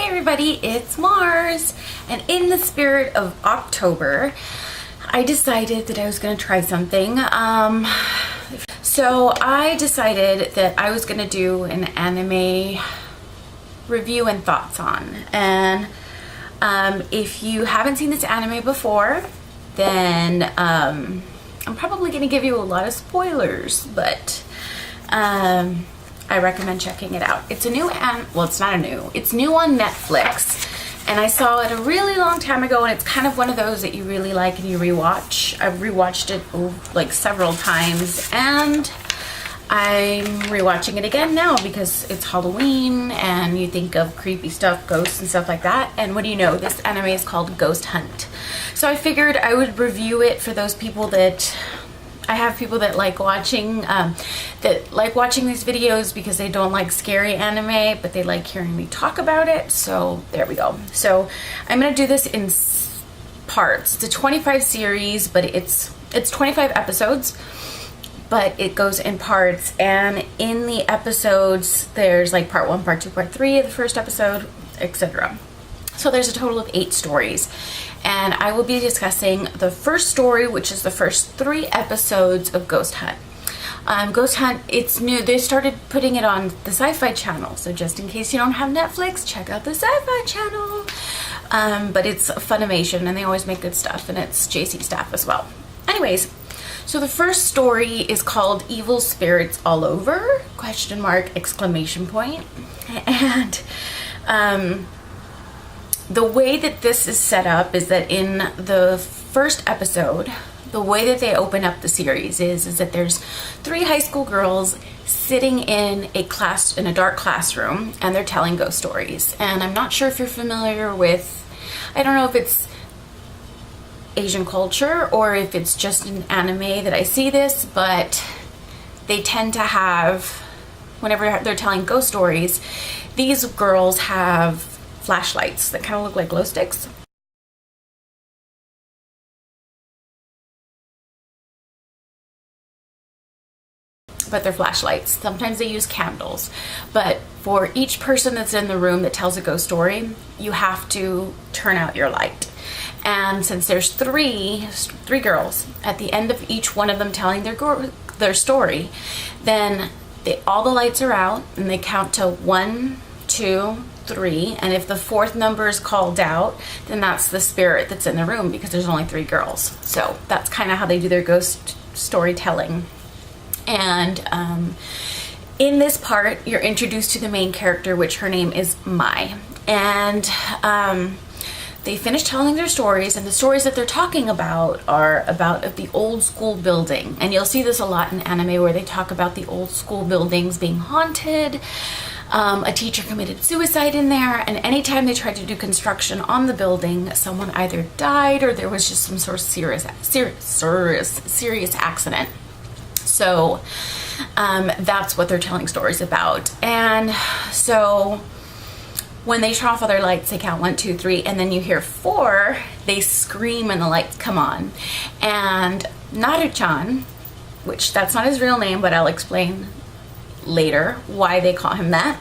everybody, it's Mars, and in the spirit of October, I decided that I was going to try something. So I decided that I was going to do an anime review and thoughts on. And if you haven't seen this anime before, then I'm probably going to give you a lot of spoilers, but I recommend checking it out. It's a new it's new on Netflix, and I saw it a really long time ago, and it's kind of one of those that you really like and you rewatch. I've rewatched it like several times, and I'm rewatching it again now because it's Halloween and you think of creepy stuff, ghosts and stuff like that. And what do you know, this anime is called Ghost Hunt. So I figured I would review it for those people that I have people that like watching these videos because they don't like scary anime, but they like hearing me talk about it. So there we go. So I'm gonna do this in parts. It's a 25 series, but it's 25 episodes, but it goes in parts. And in the episodes, there's like part 1, part 2, part 3 of the first episode, etc. So there's a total of 8 stories. And I will be discussing the first story, which is the first 3 episodes of Ghost Hunt. Ghost Hunt, it's new. They started putting it on the Sci-Fi Channel. So just in case you don't have Netflix, check out the Sci-Fi Channel. But it's Funimation, and they always make good stuff, and it's JC staff as well. Anyways, so the first story is called Evil Spirits All Over, ? And the way that this is set up is that in the first episode, the way that they open up the series is that there's 3 high school girls sitting in a dark classroom, and they're telling ghost stories. And I'm not sure if you're familiar with, I don't know if it's Asian culture or if it's just an anime that I see this, but they tend to have, whenever they're telling ghost stories, these girls have flashlights that kind of look like glow sticks. But they're flashlights. Sometimes they use candles. But for each person that's in the room that tells a ghost story, you have to turn out your light. And since there's three girls, at the end of each one of them telling their story, then all the lights are out, and they count to 1, 2, 3, and if the 4th number is called out, then that's the spirit that's in the room, because there's only 3 girls. So that's kind of how they do their ghost storytelling. And in this part, you're introduced to the main character, which her name is Mai. And they finish telling their stories, and the stories that they're talking about are about the old school building. And you'll see this a lot in anime, where they talk about the old school buildings being haunted. A teacher committed suicide in there, and anytime they tried to do construction on the building, someone either died or there was just some sort of serious accident. So that's what they're telling stories about. And so when they turn off all their lights, they count 1, 2, 3, and then you hear 4, they scream and the lights come on. And Naru-chan, which that's not his real name, but I'll explain later why they call him that.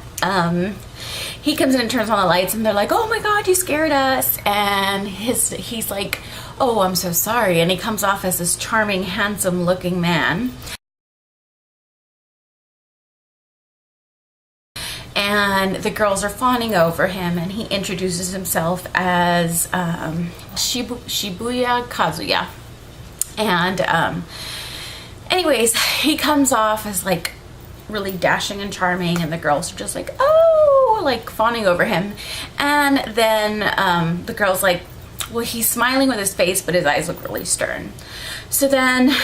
He comes in and turns on the lights, and they're like, "Oh my god, you scared us!" And he's like, "Oh, I'm so sorry." And he comes off as this charming, handsome looking man. And the girls are fawning over him, and he introduces himself as Shibuya Kazuya. And anyways, he comes off as like really dashing and charming, and the girls are just like, oh, like fawning over him. And then the girl's like, well, he's smiling with his face, but his eyes look really stern. So then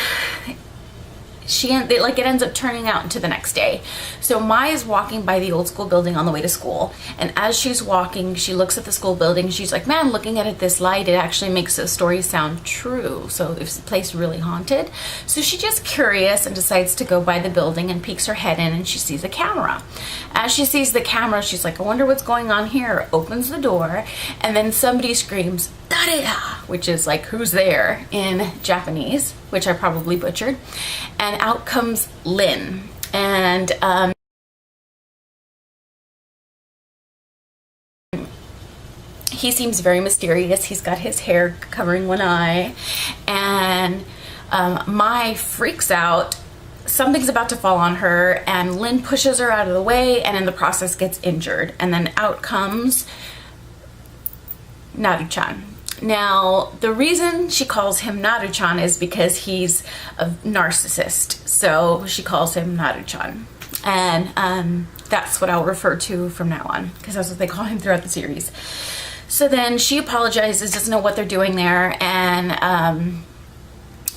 it ends up turning out into the next day. So Mai is walking by the old school building on the way to school, and as she's walking, she looks at the school building, and she's like, man, looking at this light, it actually makes the story sound true. So is the place really haunted? So she's just curious and decides to go by the building and peeks her head in, and she sees a camera. As she sees the camera, she's like, I wonder what's going on here. Opens the door, and then somebody screams, "Dareda," which is like, who's there in Japanese, which I probably butchered. And out comes Lin. And he seems very mysterious. He's got his hair covering one eye, and Mai freaks out. Something's about to fall on her, and Lin pushes her out of the way, and in the process gets injured. And then out comes Naru-chan. Now, the reason she calls him Naru-chan is because he's a narcissist. So she calls him Naru-chan. And that's what I'll refer to from now on, because that's what they call him throughout the series. So then she apologizes, doesn't know what they're doing there, and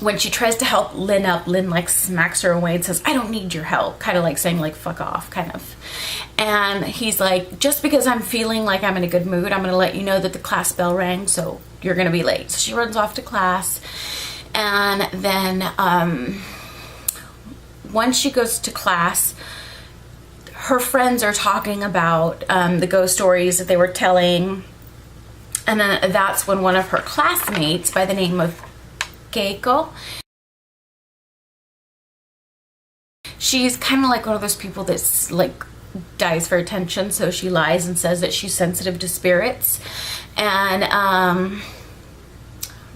when she tries to help Lin up, Lin like smacks her away and says, I don't need your help, kind of like saying like fuck off, kind of. And he's like, just because I'm feeling like I'm in a good mood, I'm gonna let you know that the class bell rang, so you're gonna be late. So she runs off to class, and then once she goes to class, her friends are talking about the ghost stories that they were telling, and then that's when one of her classmates by the name of Keiko, she's kind of like one of those people that's like dies for attention, so she lies and says that she's sensitive to spirits. And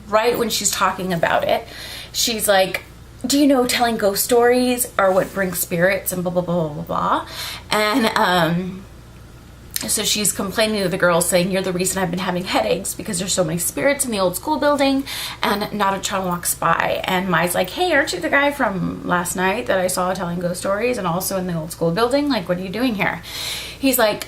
right when she's talking about it, she's like, do you know telling ghost stories are what brings spirits and blah blah blah blah blah. And so she's complaining to the girls, saying, you're the reason I've been having headaches because there's so many spirits in the old school building. And Naru-chan walks by, and Mai's like, hey, aren't you the guy from last night that I saw telling ghost stories and also in the old school building? Like, what are you doing here? He's like,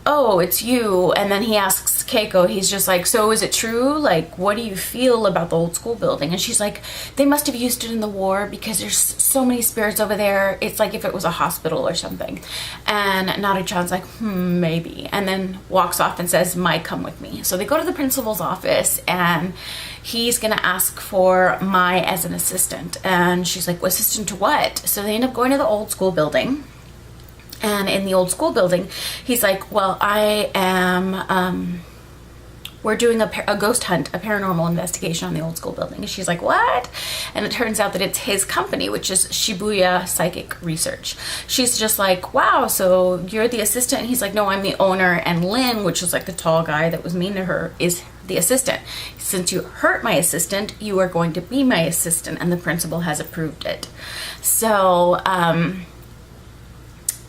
oh, it's you. And then he asks Keiko, he's just like, so is it true? Like, what do you feel about the old school building? And she's like, they must have used it in the war because there's so many spirits over there. It's like if it was a hospital or something. And Naru-chan's like, maybe. And then walks off and says, Mai, come with me. So they go to the principal's office, and he's gonna ask for Mai as an assistant. And she's like, well, assistant to what? So they end up going to the old school building. And in the old school building, he's like, well, I am, we're doing a ghost hunt, a paranormal investigation on the old school building. And she's like, what? And it turns out that it's his company, which is Shibuya Psychic Research. She's just like, wow, so you're the assistant? And he's like, no, I'm the owner. And Lin, which was like the tall guy that was mean to her, is the assistant. Since you hurt my assistant, you are going to be my assistant. And the principal has approved it. So,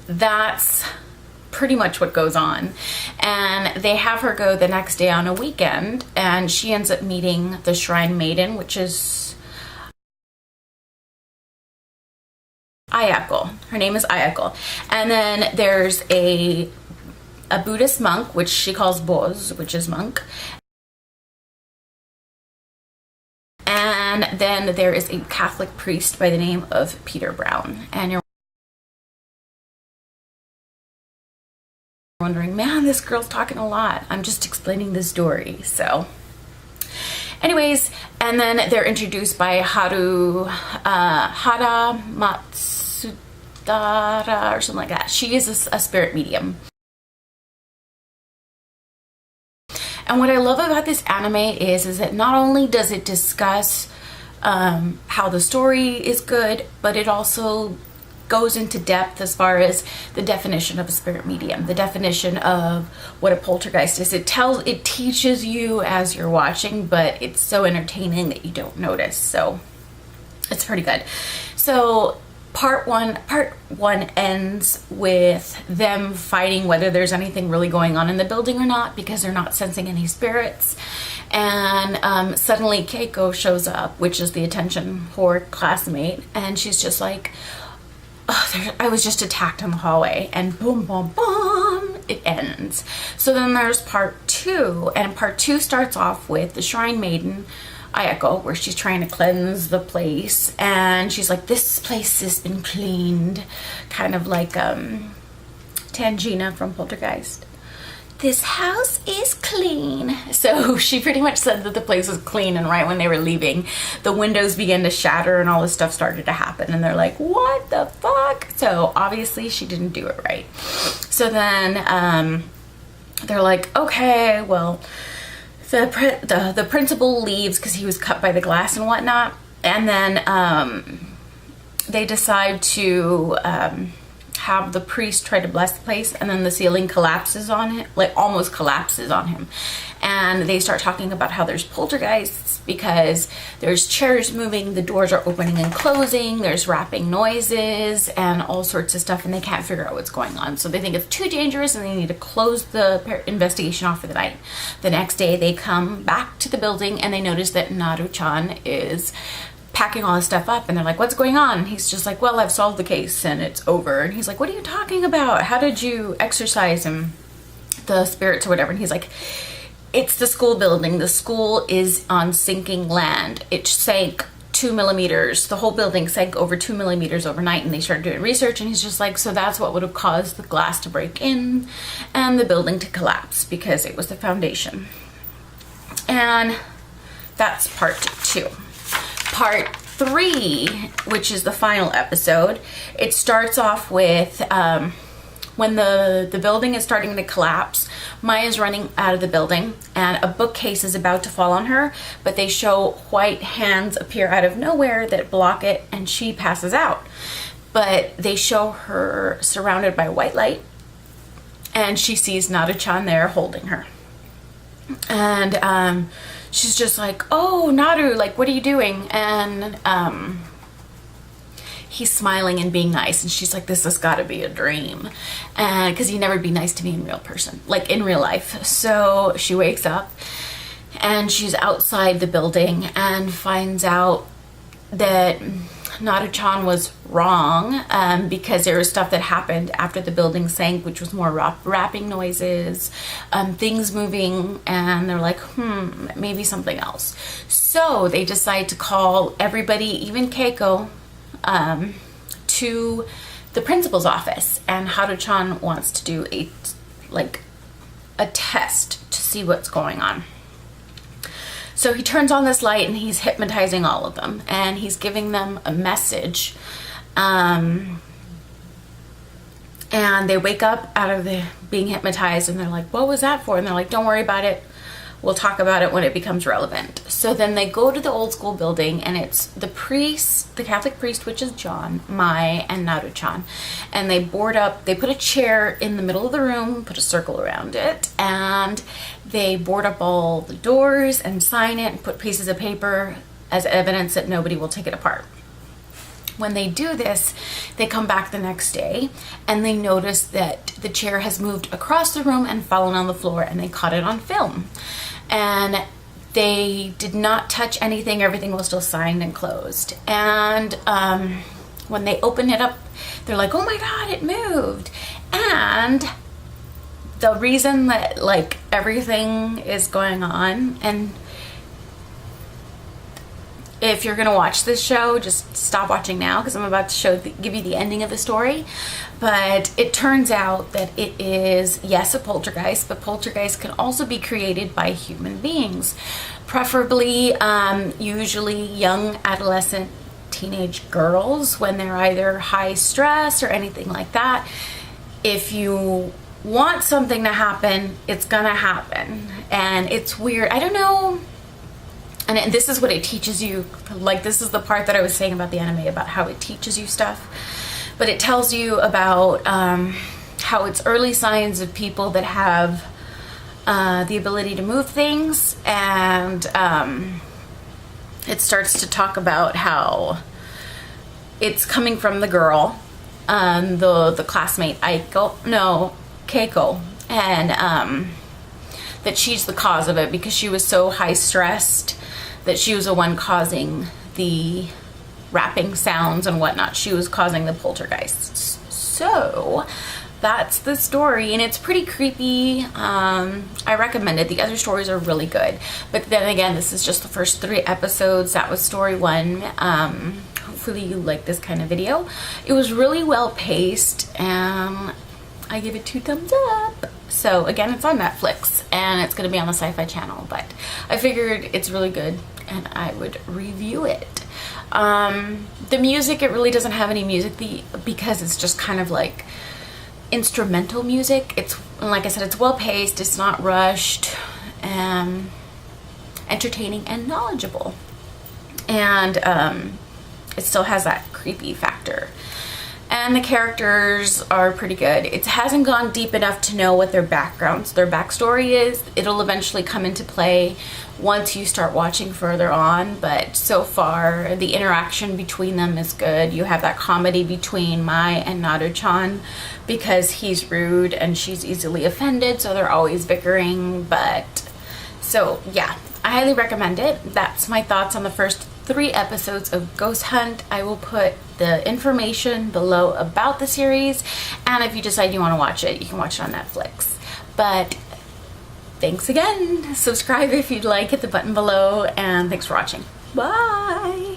that's pretty much what goes on. And they have her go the next day on a weekend, and she ends up meeting the Shrine Maiden, which is Ayako. Her name is Ayako. And then there's a Buddhist monk, which she calls Boz, which is monk. And then there is a Catholic priest by the name of Peter Brown. And you're wondering, man, this girl's talking a lot. I'm just explaining the story. So anyways, and then they're introduced by Hara Matsudara or something like that. She is a spirit medium. And what I love about this anime is that not only does it discuss how the story is good, but it also goes into depth as far as the definition of a spirit medium, the definition of what a poltergeist is. It teaches you as you're watching, but it's so entertaining that you don't notice. So it's pretty good. So part one ends with them fighting whether there's anything really going on in the building or not, because they're not sensing any spirits. And suddenly Keiko shows up, which is the attention whore classmate, and she's just like, oh, I was just attacked in the hallway, and boom, boom, boom, it ends. So then there's part two, and part two starts off with the Shrine Maiden, Ayako, where she's trying to cleanse the place, and she's like, this place has been cleaned, kind of like Tangina from Poltergeist. This house is clean. So she pretty much said that the place was clean, and right when they were leaving, the windows began to shatter and all this stuff started to happen, and they're like, what the fuck? So obviously she didn't do it right. So then they're like, okay, well, the principal leaves because he was cut by the glass and whatnot, and then they decide to have the priest try to bless the place, and then the ceiling collapses on him, like almost collapses on him. And they start talking about how there's poltergeists because there's chairs moving, the doors are opening and closing, there's rapping noises and all sorts of stuff, and they can't figure out what's going on. So they think it's too dangerous and they need to close the investigation off for the night. The next day they come back to the building and they notice that Naru-chan is packing all his stuff up, and they're like, what's going on? And he's just like, well, I've solved the case and it's over. And he's like, what are you talking about? How did you exorcise him, the spirits or whatever? And he's like, it's the school building. The school is on sinking land. It sank 2 millimeters. The whole building sank over 2 millimeters overnight, and they started doing research, and he's just like, so that's what would have caused the glass to break in and the building to collapse, because it was the foundation. And that's part 2. Part 3, which is the final episode, it starts off with when the building is starting to collapse. Maya's running out of the building and a bookcase is about to fall on her, but they show white hands appear out of nowhere that block it, and she passes out. But they show her surrounded by white light, and she sees Naru-chan there holding her. And she's just like, oh, Naru, like, what are you doing? And he's smiling and being nice, and she's like, this has got to be a dream, and because he'd never be nice to me in real life. So she wakes up and she's outside the building and finds out that Naru-chan was wrong, because there was stuff that happened after the building sank, which was more rapping noises, things moving, and they're like, maybe something else. So they decide to call everybody, even Keiko, to the principal's office, and Haru-chan wants to do a test to see what's going on. So he turns on this light and he's hypnotizing all of them, and he's giving them a message, and they wake up out of being hypnotized, and they're like, what was that for? And they're like, don't worry about it, we'll talk about it when it becomes relevant. So then they go to the old school building, and it's the priest, the Catholic priest, which is John, Mai, and Naru-chan. And they put a chair in the middle of the room, put a circle around it, and they board up all the doors and sign it and put pieces of paper as evidence that nobody will take it apart. When they do this, they come back the next day and they notice that the chair has moved across the room and fallen on the floor, and they caught it on film. And they did not touch anything. Everything was still signed and closed. And when they open it up, they're like, oh my God, it moved. And the reason that like everything is going on, and if you're gonna watch this show, just stop watching now, because I'm about to give you the ending of the story. But it turns out that it is, yes, a poltergeist, but poltergeists can also be created by human beings, preferably usually young adolescent teenage girls, when they're either high stress or anything like that. If you want something to happen, it's gonna happen. And it's weird, I don't know. And this is what it teaches you. Like, this is the part that I was saying about the anime, about how it teaches you stuff. But it tells you about how it's early signs of people that have the ability to move things. And it starts to talk about how it's coming from the girl, the classmate, Keiko. And that she's the cause of it, because she was so high stressed that she was the one causing the rapping sounds and whatnot. She was causing the poltergeists. So that's the story, and it's pretty creepy. I recommend it. The other stories are really good, but then again, this is just the first 3 episodes. That was story 1. Hopefully you like this kind of video. It was really well paced, and I give it 2 thumbs up. So again, it's on Netflix, and it's going to be on the Sci-Fi Channel, but I figured it's really good and I would review it. The music, it really doesn't have any music because it's just kind of like instrumental music. It's, like I said, it's well paced, it's not rushed, entertaining and knowledgeable, and it still has that creepy factor. and the characters are pretty good. It hasn't gone deep enough to know what their backstory is. It'll eventually come into play once you start watching further on, but so far the interaction between them is good. You have that comedy between Mai and Naru-chan because he's rude and she's easily offended, so they're always bickering. But so yeah, I highly recommend it. That's my thoughts on the first 3 episodes of Ghost Hunt. I will put the information below about the series, and if you decide you want to watch it, you can watch it on Netflix. But thanks again. Subscribe if you'd like, hit the button below, and thanks for watching. Bye.